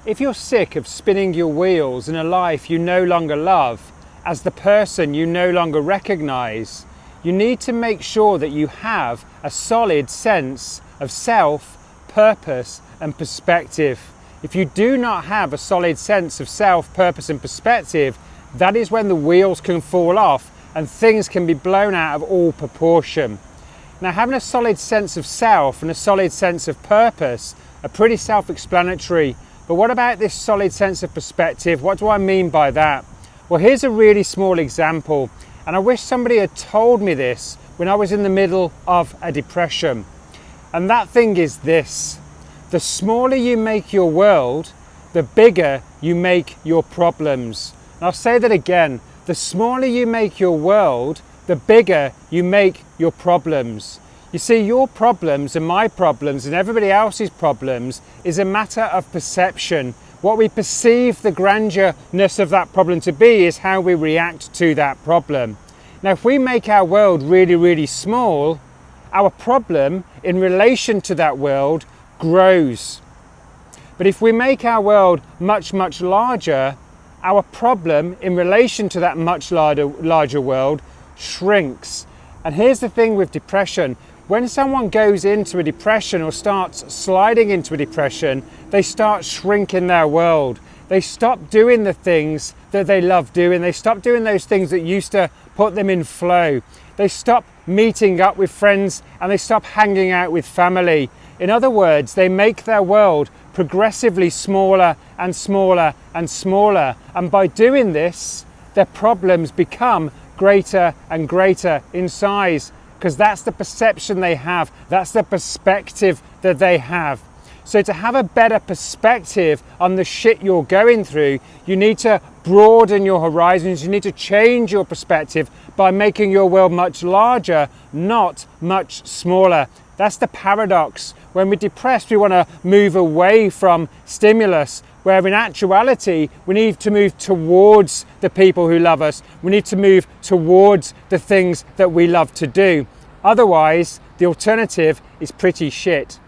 If you're sick of spinning your wheels in a life you no longer love, as the person you no longer recognize, you need to make sure that you have a solid sense of self, purpose, and perspective. If you do not have a solid sense of self, purpose, and perspective, that is when the wheels can fall off and things can be blown out of all proportion. Now, having a solid sense of self and a solid sense of purpose are pretty self-explanatory. But what about this solid sense of perspective? What do I mean by that? Well, here's a really small example, and I wish somebody had told me this when I was in the middle of a depression. And that thing is this: the smaller you make your world, the bigger you make your problems. And I'll say that again: the smaller you make your world, the bigger you make your problems. You see, your problems and my problems and everybody else's problems is a matter of perception. What we perceive the grandiorness of that problem to be is how we react to that problem. Now, if we make our world really, really small, our problem in relation to that world grows. But if we make our world much, much larger, our problem in relation to that much larger world shrinks. And here's the thing with depression: when someone goes into a depression or starts sliding into a depression, they start shrinking their world. They stop doing the things that they love doing. They stop doing those things that used to put them in flow. They stop meeting up with friends and they stop hanging out with family. In other words, they make their world progressively smaller and smaller and smaller. And by doing this, their problems become greater and greater in size, because that's the perception they have, that's the perspective that they have. So to have a better perspective on the shit you're going through, you need to broaden your horizons, you need to change your perspective by making your world much larger, not much smaller. That's the paradox. When we're depressed, we want to move away from stimulus, where in actuality, we need to move towards the people who love us. We need to move towards the things that we love to do. Otherwise, the alternative is pretty shit.